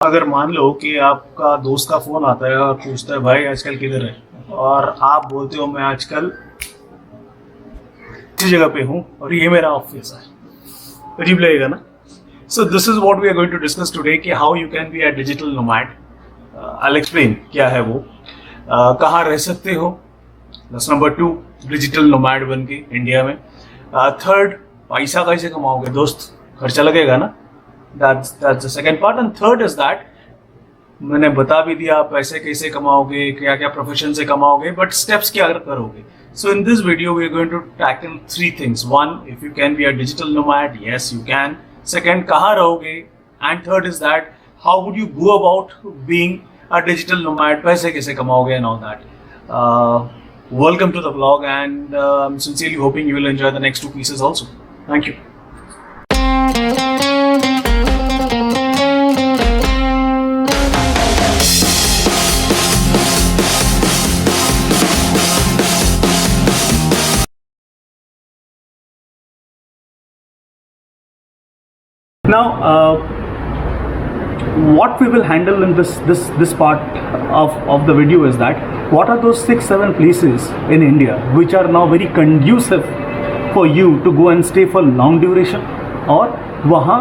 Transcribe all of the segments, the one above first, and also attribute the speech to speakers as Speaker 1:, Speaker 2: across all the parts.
Speaker 1: अगर मान लो कि आपका दोस्त का फोन आता है और पूछता है भाई आजकल किधर है, और आप बोलते हो मैं आजकल इसी जगह पे हूँ और ये मेरा ऑफिस है, अजीब लगेगा ना। So this is what we are going to discuss today कि how you can be a digital nomad. I explain क्या है वो, कहाँ रह सकते हो। दस नंबर 2, डिजिटल नोमैड बन के इंडिया में। थर्ड, पैसा कैसे कमाओगे दोस्त, खर्चा लगेगा ना। That's the second part. And third is that मैंने बता भी दिया पैसे कैसे कमाओगे, क्या क्या प्रोफेशन से कमाओगे, बट स्टेप्स क्या करोगे। So in this video we are going to tackle 3 things. 1, if you can be a digital nomad, yes you can. Second, कहाँ रहोगे, and third is that how would you go about being a digital nomad, पैसे कैसे कमाओगे and all that. Welcome to the vlog, and I'm sincerely hoping you will enjoy the next 2 pieces also. Thank you. Now, what we will handle in this part of the video is that what are those 6-7 places in India which are now very conducive for you to go and stay for long duration, और वहाँ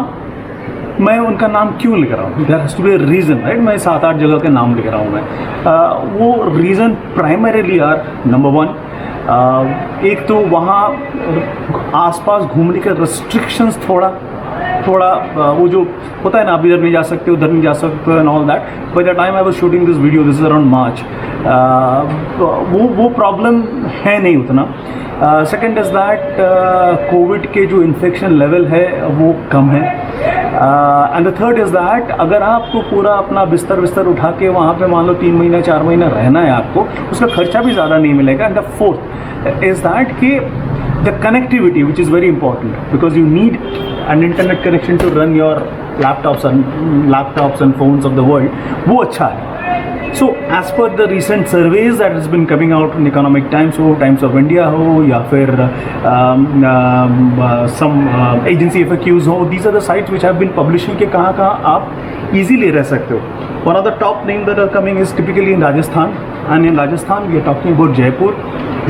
Speaker 1: मैं उनका नाम क्यों लिख रहा हूँ, there has to be a reason, right. मैं 7-8 जगह के नाम लिख रहा हूँ मैं। वो रीज़न प्राइमरीली आर, नंबर 1, एक तो वहाँ आसपास घूमने के रेस्ट्रिक्शंस थोड़ा वो जो होता है ना, आप इधर नहीं जा सकते उधर नहीं जा सकते and all that. By the time I was shooting this video, this is around March, वो प्रॉब्लम है नहीं उतना। सेकेंड इज़ दैट कोविड के जो इन्फेक्शन लेवल है वो कम है। And the third is that अगर आपको पूरा अपना बिस्तर उठा के वहाँ पे मान लो 3 महीने 4 महीने रहना है आपको, उसका खर्चा भी ज़्यादा नहीं मिलेगा। And the fourth is that कि the connectivity, which is very important, because you need an internet connection to run your laptops and phones of the world, वो अच्छा है। So as per the recent surveys that has been coming out in Economic Times हो, Times of India हो, या फिर some agency FAQs हो, these are the sites which have been publishing कि कहाँ आप easily रह सकते हो। One of the top names that are coming is typically in Rajasthan, and in Rajasthan we are talking about Jaipur,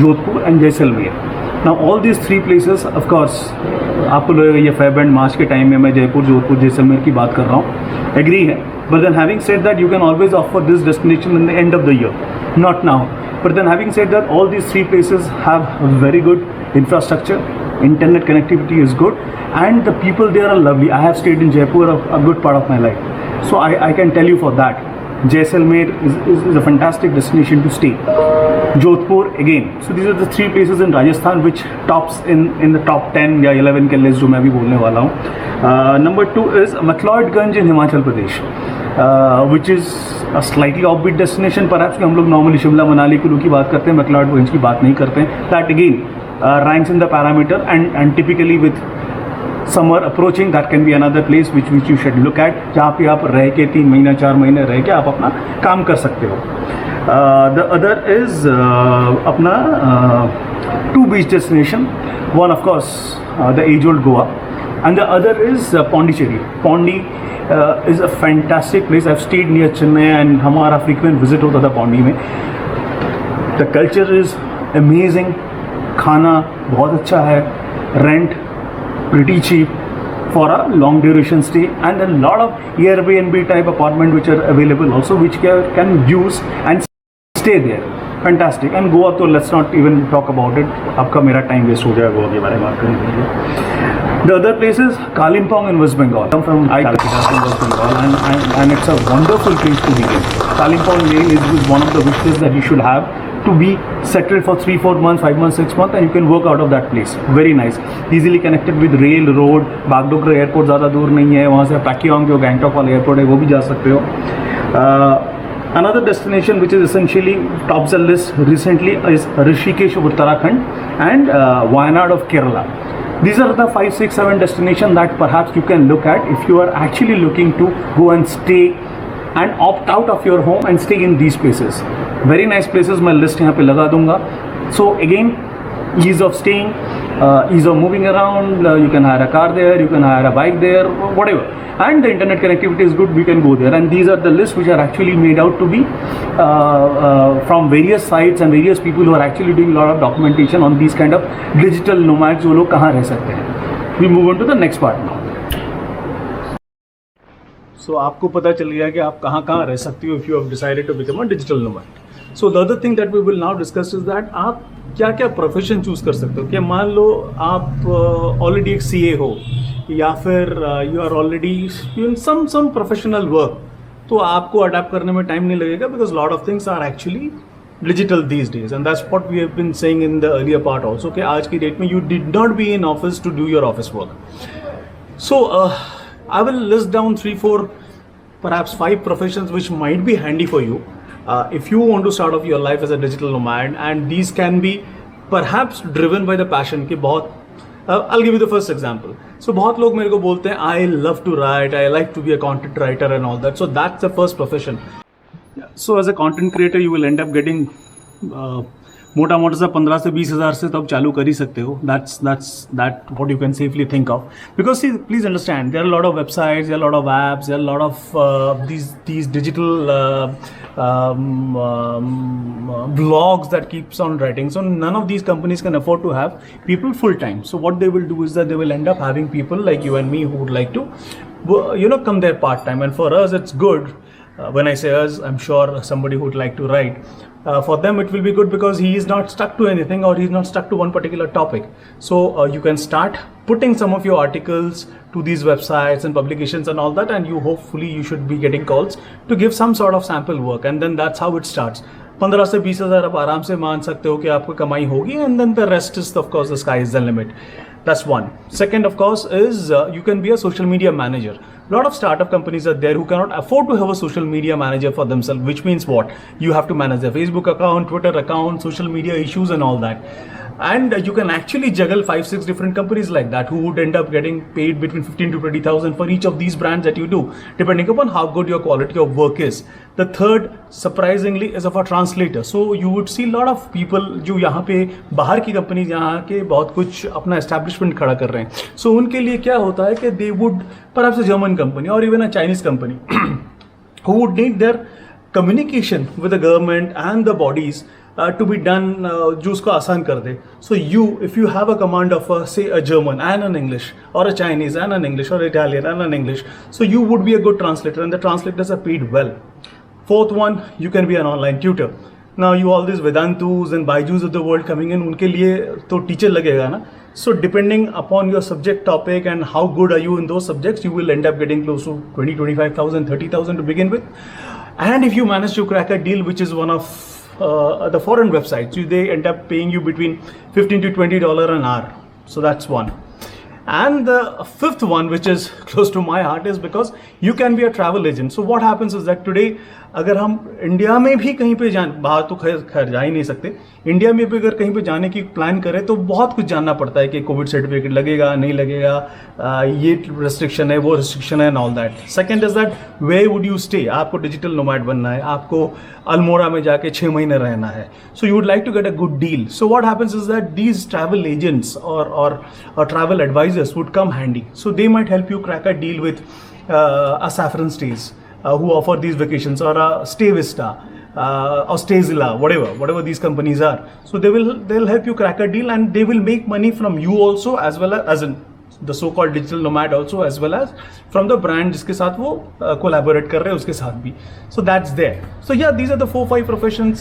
Speaker 1: Jodhpur and Jaisalmer. Now all these 3 places, of course, आपको लगेगा ये Feb and मार्च के time में मैं जयपुर, जोधपुर, जैसलमेर की बात कर रहा हूँ, एग्री है। But then having said that you can always offer this destination in the end of the year, not now. But then having said that all these 3 places have very good infrastructure, internet connectivity is good, and the people there are lovely. I have stayed in Jaipur a good part of my life, so I can tell you for that. Jaisalmer is a fantastic destination to stay. Jodhpur again. So these are the 3 places in Rajasthan which tops in the top 10 या 11 के list जो मैं भी बोलने वाला हूँ। Number 2 is McLeodganj in Himachal Pradesh, which is a slightly offbeat destination perhaps, कि हम लोग normally शिमला मनाली कुल्लू की बात करते हैं, McLeodganj की बात नहीं करते हैं। That again ranks in the parameter, and typically with summer approaching that can be another place which you should look at, जहाँ पे आप रह के 3 महीना 4 महीने रह के आप अपना काम कर सकते हो। द अदर इज अपना 2 beach destination, one of course the age old Goa, and the other is Pondicherry. Pondy is a fantastic place. I have stayed near Chennai and हमारा फ्रीक्वेंट विजिट होता था पौंडी में। द कल्चर इज़ अमेजिंग, खाना बहुत अच्छा है, rent pretty cheap for a long duration stay, and a lot of Airbnb type apartment which are available also, which can use and stay there. Fantastic. And Goa, तो let's not even talk about it. आपका मेरा time waste हो जाएगा गोवा के बारे में बात करने के लिए। The other place is Kalimpong in West Bengal. I'm from Calcutta, from West Bengal, and it's a wonderful place to be in. Kalimpong is one of the wishes that you should have, to be settled for 3-4 months, 5 months, 6 months, and you can work out of that place. Very nice. Easily connected with rail, road. Bagdogra airport ज़्यादा दूर नहीं है, वहाँ से पैकियोंग जो गैंगटॉक वाला airport है वो भी जा सकते हो। Another destination which is essentially tops the list recently is Rishikesh of Uttarakhand and Wayanad of Kerala. These are the 5, 6, 7 destinations that perhaps you can look at if you are actually looking to go and stay and opt out of your home and stay in these places. Very nice places, मैं list यहाँ पे लगा दूंगा. So again, ease of staying, ease of moving around. You can hire a car there, you can hire a bike there, whatever. And the internet connectivity is good, we can go there. And these are the lists which are actually made out to be from various sites and various people who are actually doing a lot of documentation on these kind of digital nomads, जो लोग कहाँ रह सकते हैं. We move on to the next part now. So आपको पता चल गया कि आप कहाँ कहाँ रह सकती हो if you have decided to become a digital nomad. So the other thing that we will now discuss is that आप क्या क्या प्रोफेशन चूज कर सकते हो. कि मान लो आप ऑलरेडी एक CA हो या फिर you are already in some professional work, तो आपको अडेप्ट करने में टाइम नहीं लगेगा because lot of things are actually digital these days. And that's what we have been saying in the earlier part also कि आज की डेट में you did not be in office to do your office work. So I will list down 3-4 perhaps 5 professions which might be handy for you if you want to start off your life as a digital nomad, and these can be perhaps driven by the passion कि बहुत I'll give you the first example. So बहुत लोग मेरे को बोलते हैं I love to write, I like to be a content writer and all that. So that's the first profession. So as a content creator you will end up getting मोटा मोटा सा 15 से 20 हज़ार से तो आप चालू कर ही सकते हो. That's that what you can safely think of. Because see, please understand, there are a lot of websites, there are a lot of apps, there are a lot of these digital blogs that keeps on writing. So none of these companies can afford to have people full time. So what they will do is that they will end up having people like you and me who would like to, come there part time. And for us, it's good. When I say us, I'm sure somebody who would like to write. For them it will be good because he is not stuck to anything or he's not stuck to one particular topic. So you can start putting some of your articles to these websites and publications and all that, and hopefully you should be getting calls to give some sort of sample work, and then that's how it starts. 15 से 20 हज़ार आप आराम से मान सकते हो कि आपको कमाई होगी, and then the rest is of course the sky is the limit. That's one. Second, of course, is you can be a social media manager. A lot of startup companies are there who cannot afford to have a social media manager for themselves, which means what? You have to manage their Facebook account, Twitter account, social media issues and all that. And you can actually juggle 5-6 different companies like that who would end up getting paid between 15 to 20,000 for each of these brands that you do, depending upon how good your quality of work is. The third, surprisingly, is of a translator. So you would see a lot of people जो यहाँ पे बाहर की companies यहाँ के बहुत कुछ अपना establishment खड़ा कर रहे हैं. So उनके लिए क्या होता है कि they would, perhaps a German company or even a Chinese company who would need their communication with the government and the bodies to be done, जो उसको आसान कर दे. So if you have a command of say a German and an English, or a Chinese and an English, or Italian and an English, so you would be a good translator, and the translators are paid well. Fourth one, you can be an online tutor. Now you all these Vedantus and Baijus of the world coming in, उनके लिए तो teacher लगेगा ना. So depending upon your subject topic and how good are you in those subjects, you will end up getting close to 20, 25,000, 30,000 to begin with. And if you manage to crack a deal, which is one of the foreign websites, they end up paying you between $15 to $20 an hour. So that's one. And the fifth one, which is close to my heart, is because you can be a travel agent. So what happens is that today, अगर हम India में भी कहीं पे बाहर तो खैर जा ही नहीं सकते, इंडिया में भी अगर कहीं पे जाने की प्लान करें तो बहुत कुछ जानना पड़ता है कि कोविड सर्टिफिकेट लगेगा नहीं लगेगा, ये रिस्ट्रिक्शन है वो रिस्ट्रिक्शन है and all that. Second is that where would you stay. आपको डिजिटल नोमैड बनना है, आपको अल्मोड़ा में जाके 6 महीने रहना है. So you would like to get a good deal. So what happens is that these travel agents और travel advisers would come handy. So they might help you crack a deal with a Saffron Stays who offer these vacations, or a Stay Vista or Stayzilla, whatever these companies are. So they'll help you crack a deal, and they will make money from you also, as well as in the so-called digital nomad also, as well as from the brand जिसके साथ वो collaborate कर रहे हैं उसके साथ भी. So that's there. So yeah, these are the 4-5 professions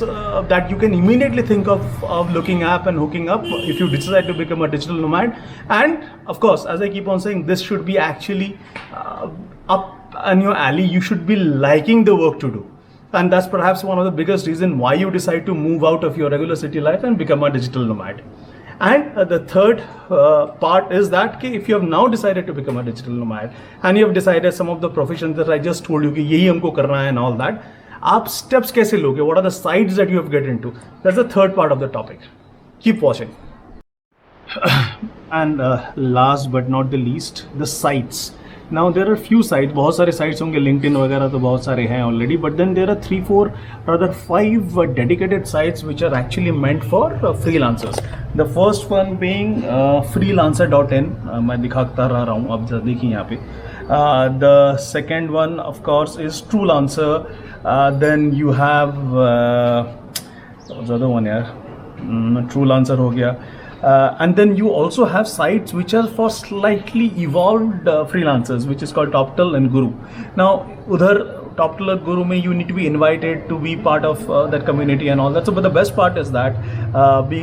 Speaker 1: that you can immediately think of looking up and hooking up if you decide to become a digital nomad. And of course, as I keep on saying, this should be actually up in your alley. You should be liking the work to do. And that's perhaps one of the biggest reasons why you decide to move out of your regular city life and become a digital nomad. And the third part is that if you have now decided to become a digital nomad and you have decided some of the professions that I just told you कि यही हमको करना है and all that, आप steps कैसे लोगे? What are the sides that you have get into? That's the third part of the topic. Keep watching. And last but not the least, the sites. Now there are few sites, बहुत सारे sites होंगे, LinkedIn वगैरह तो बहुत सारे हैं already, but then there are 3, 4, rather 5 dedicated sites which are actually meant for freelancers. The first one being freelancer.in, मैं दिखाता रहा हूँ, आप जरा देखिए यहाँ पे. The second one of course is Truelancer. Then you have ज़्यादा one यार, Truelancer हो गया. And then you also have sites which are for slightly evolved freelancers, which is called TopTal and Guru. Now, udhar TopTal and Guru mein you need to be invited to be part of that community and all that. So, but the best part is that be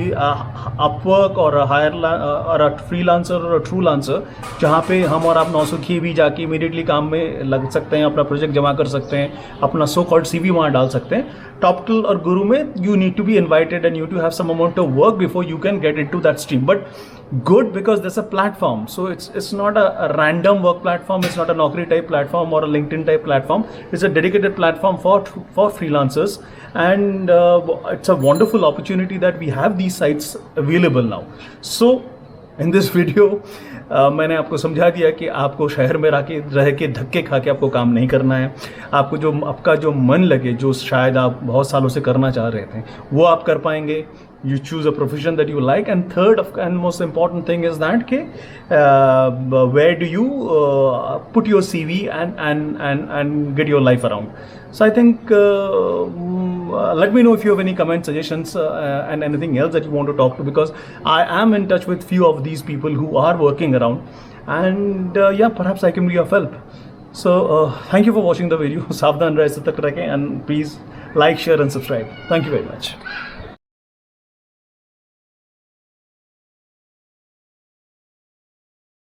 Speaker 1: Upwork or a or a freelancer or a Truelancer, जहाँ पे हम और आप 900 की भी जाके immediately काम में लग सकते हैं, अपना प्रोजेक्ट जमा कर सकते हैं, अपना so called CV वहाँ डाल सकते हैं. TopTal or Guru में you need to be invited and you need to have some amount of work before you can get into that stream. But good because there's a platform, so it's not a random work platform, it's not a Naukri type platform or a LinkedIn type platform. It's a dedicated platform for freelancers, and it's a wonderful opportunity that we have these sites available now. So in this video मैंने आपको समझा दिया कि आपको शहर में रह के धक्के खा के आपको काम नहीं करना है. आपको आपका जो मन लगे, जो शायद आप बहुत सालों से करना चाह रहे थे, वो आप कर पाएंगे. You choose a profession that you like, and third and most important thing is that where do you put your CV and get your life around. So I think let me know if you have any comments, suggestions, and anything else that you want to talk to, because I am in touch with few of these people who are working around, and yeah, perhaps I can be of help. So thank you for watching the video. Savdhan rahe, satak rakhein, and please like, share and subscribe. Thank you very much.